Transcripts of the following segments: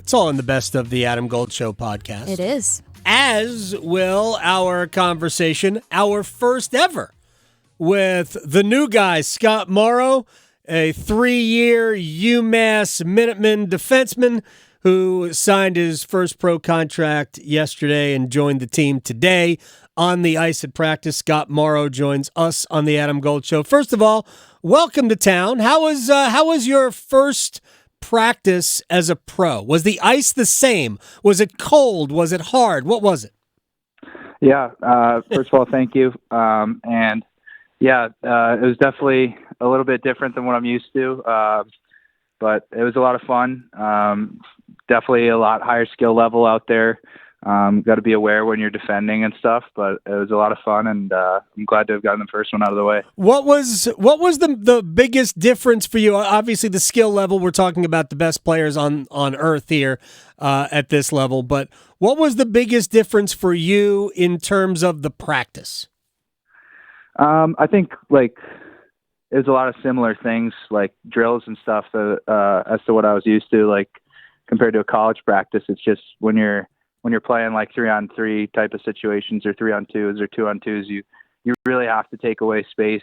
It's all in the Best of the Adam Gold Show podcast. It is. As will our conversation, our first ever, with the new guy, Scott Morrow, a 3-year UMass Minuteman defenseman who signed his first pro contract yesterday and joined the team today on the ice at practice. Scott Morrow joins us on the Adam Gold Show. First of all, welcome to town. How was your first practice as a pro? Was the ice the same? Was it cold? Was it hard? What was it? Yeah. First of all, thank you. It was definitely a little bit different than what I'm used to. But it was a lot of fun. Definitely a lot higher skill level out there. Got to be aware when you're defending and stuff, but it was a lot of fun, and I'm glad to have gotten the first one out of the way. What was the biggest difference for you? Obviously, the skill level. We're talking about the best players on earth here at this level, but what was the biggest difference for you in terms of the practice? I think there's a lot of similar things like drills and stuff as to what I was used to. Like compared to a college practice, it's just when you're playing like 3-on-3 type of situations or 3-on-2s or 2-on-2s, you really have to take away space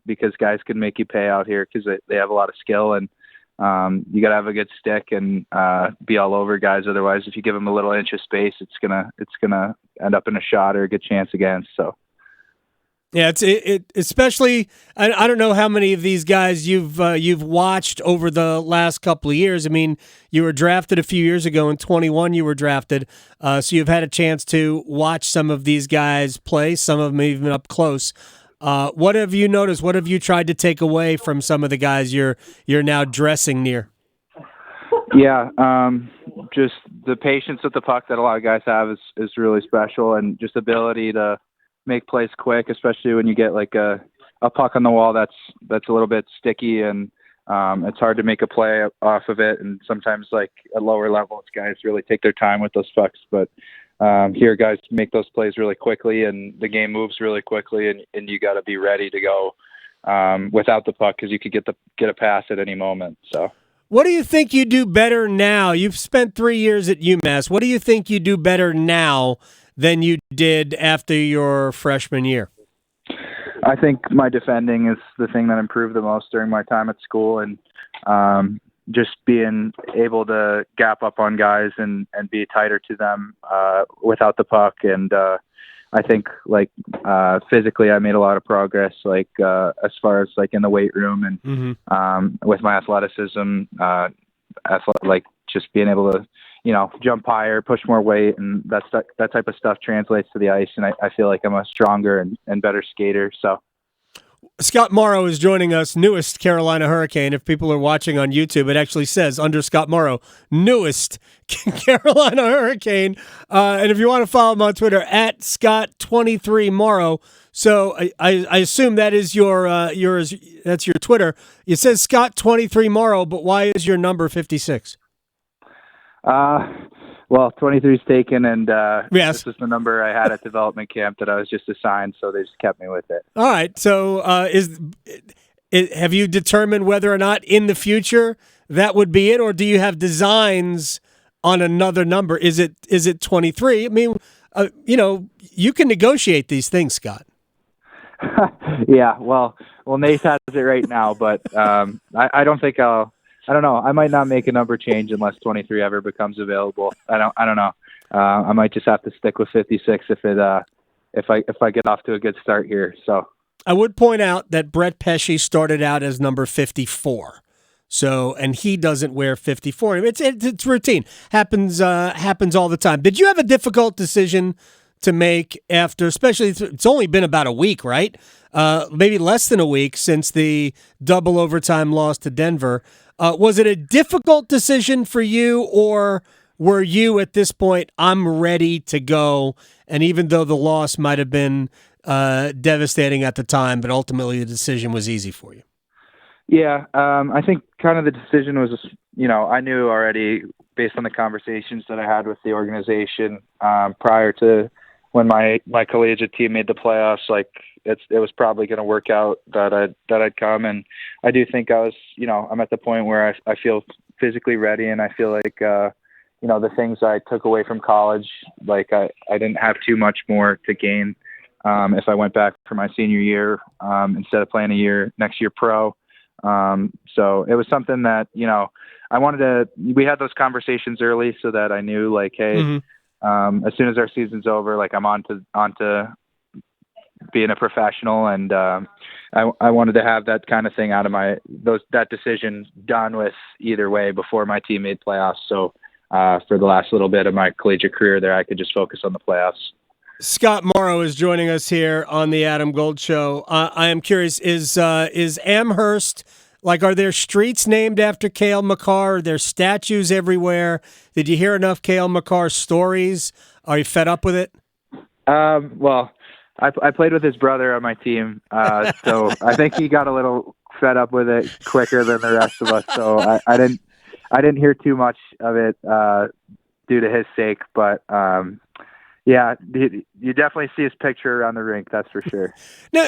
because guys can make you pay out here because they have a lot of skill, and you got to have a good stick and be all over guys. Otherwise, if you give them a little inch of space, it's gonna end up in a shot or a good chance against. So. Yeah, it especially. I don't know how many of these guys you've watched over the last couple of years. I mean, you were drafted a few years ago in 21. You were drafted, so you've had a chance to watch some of these guys play. Some of them even up close. What have you noticed? What have you tried to take away from some of the guys you're now dressing near? Yeah, just the patience with the puck that a lot of guys have is really special, and just ability to make plays quick, especially when you get like a puck on the wall that's a little bit sticky, and it's hard to make a play off of it. And sometimes like at lower levels, guys really take their time with those pucks. But here, guys make those plays really quickly, and the game moves really quickly, and you got to be ready to go without the puck because you could get a pass at any moment. So. What do you think you do better now? You've spent 3 years at UMass. What do you think you do better now than you did after your freshman year? I think my defending is the thing that improved the most during my time at school, and just being able to gap up on guys and be tighter to them without the puck. And I think physically I made a lot of progress, as far as like in the weight room and with my athleticism, just being able to, jump higher, push more weight, and that type of stuff translates to the ice. And I feel like I'm a stronger and better skater. So. Scott Morrow is joining us, newest Carolina Hurricane. If people are watching on YouTube, it actually says under Scott Morrow, newest Carolina Hurricane. And if you want to follow him on Twitter, at Scott23Morrow. So I assume that is that's your Twitter. It says Scott23Morrow, but why is your number 56? Well, 23 is taken, and yes. This was the number I had at development camp that I was just assigned, so they just kept me with it. All right. So have you determined whether or not in the future that would be it, or do you have designs on another number? Is it 23? I mean, you can negotiate these things, Scott. Yeah, well, Nate has it right now, but I don't think I don't know. I might not make a number change unless 23 ever becomes available. I don't know. I might just have to stick with 56 if I get off to a good start here. So I would point out that Brett Pesce started out as number 54. So, and he doesn't wear 54. It's routine. Happens all the time. Did you have a difficult decision to make after, especially it's only been about a week, right? Maybe less than a week since the double overtime loss to Denver. Was it a difficult decision for you, or were you at this point, I'm ready to go, and even though the loss might have been devastating at the time, but ultimately the decision was easy for you? Yeah, I think kind of the decision was, I knew already based on the conversations that I had with the organization prior to when my collegiate team made the playoffs, it was probably going to work out that I'd come. And I do think I was, I'm at the point where I feel physically ready, and I feel like, the things I took away from college, like I didn't have too much more to gain if I went back for my senior year instead of playing next year pro. So it was something that, we had those conversations early so that I knew like, hey, as soon as our season's over, like I'm on to being a professional. And I wanted to have that kind of thing out of that decision done with either way before my team made playoffs. So for the last little bit of my collegiate career there, I could just focus on the playoffs. Scott Morrow is joining us here on the Adam Gold Show. I am curious, is Amherst, like, are there streets named after Cale Makar? Are there statues everywhere? Did you hear enough Cale Makar stories? Are you fed up with it? Well, I played with his brother on my team, so I think he got a little fed up with it quicker than the rest of us. So I didn't hear too much of it due to his sake, but yeah, you definitely see his picture around the rink, that's for sure. Now,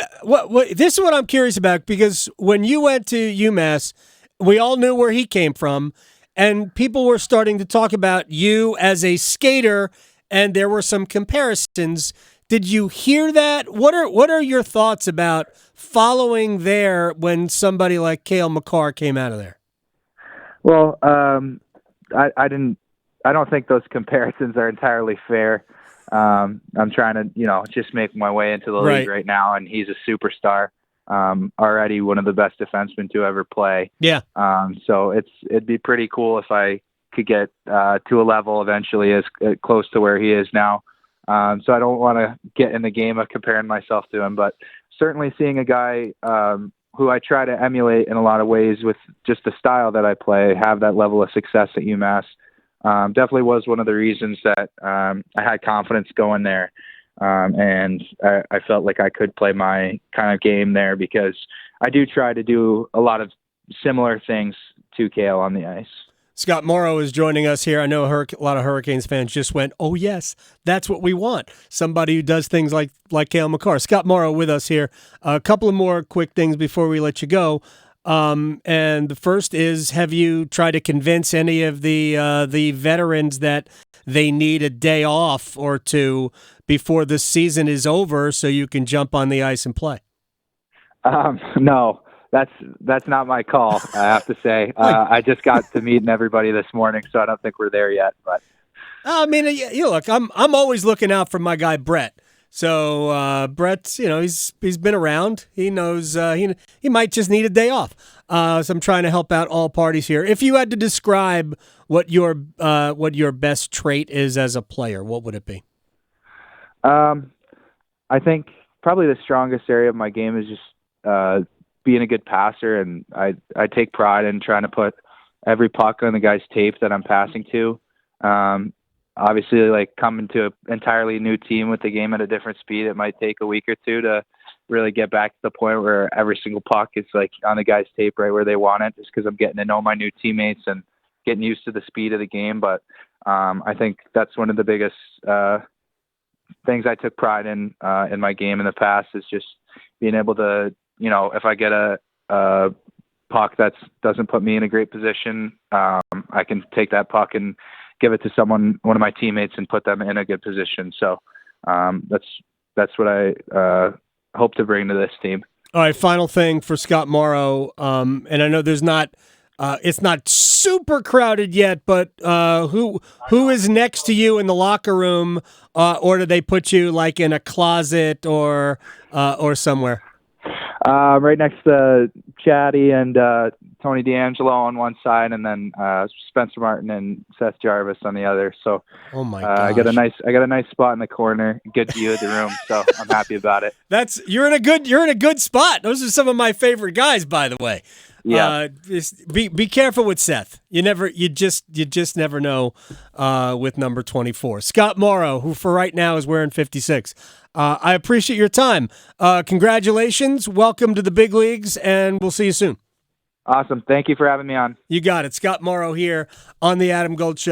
this is what I'm curious about, because when you went to UMass, we all knew where he came from, and people were starting to talk about you as a skater, and there were some comparisons. Did you hear that? What are your thoughts about following there when somebody like Cale Makar came out of there? Well, I don't think those comparisons are entirely fair. I'm trying to, just make my way into the league right now, and he's a superstar. Already one of the best defensemen to ever play. Yeah. So it'd be pretty cool if I could get to a level eventually as close to where he is now. So I don't want to get in the game of comparing myself to him, but certainly seeing a guy who I try to emulate in a lot of ways with just the style that I play, have that level of success at UMass. Definitely was one of the reasons that I had confidence going there. And I felt like I could play my kind of game there because I do try to do a lot of similar things to Cale on the ice. Scott Morrow is joining us here. I know a lot of Hurricanes fans just went, oh, yes, that's what we want. Somebody who does things like Cale Makar. Scott Morrow with us here. A couple of more quick things before we let you go. And the first is, have you tried to convince any of the veterans that they need a day off or two before the season is over so you can jump on the ice and play? No. That's not my call, I have to say. I just got to meeting everybody this morning, so I don't think we're there yet. But I mean, you look, I'm always looking out for my guy Brett. So Brett's, he's been around. He knows he might just need a day off. So I'm trying to help out all parties here. If you had to describe what your best trait is as a player, what would it be? I think probably the strongest area of my game is just being a good passer, and I take pride in trying to put every puck on the guy's tape that I'm passing to. Obviously, like coming to an entirely new team with the game at a different speed, it might take a week or two to really get back to the point where every single puck is like on the guy's tape right where they want it, just because I'm getting to know my new teammates and getting used to the speed of the game. But I think that's one of the biggest things I took pride in my game in the past, is just being able to, if I get a puck that doesn't put me in a great position, I can take that puck and give it to one of my teammates, and put them in a good position. So that's what I hope to bring to this team. All right, final thing for Scott Morrow, and I know there's not, it's not super crowded yet, but who is next to you in the locker room, or do they put you like in a closet or somewhere? Right next to Chatty and Tony D'Angelo on one side, and then Spencer Martin and Seth Jarvis on the other. So, oh my gosh. I got a nice spot in the corner, good view of the room. So I'm happy about it. You're in a good spot. Those are some of my favorite guys, by the way. Yeah. Be careful with Seth. You just never know with number 24. Scott Morrow, who for right now is wearing 56. I appreciate your time. Congratulations. Welcome to the big leagues, and we'll see you soon. Awesome. Thank you for having me on. You got it. Scott Morrow here on the Adam Gold Show.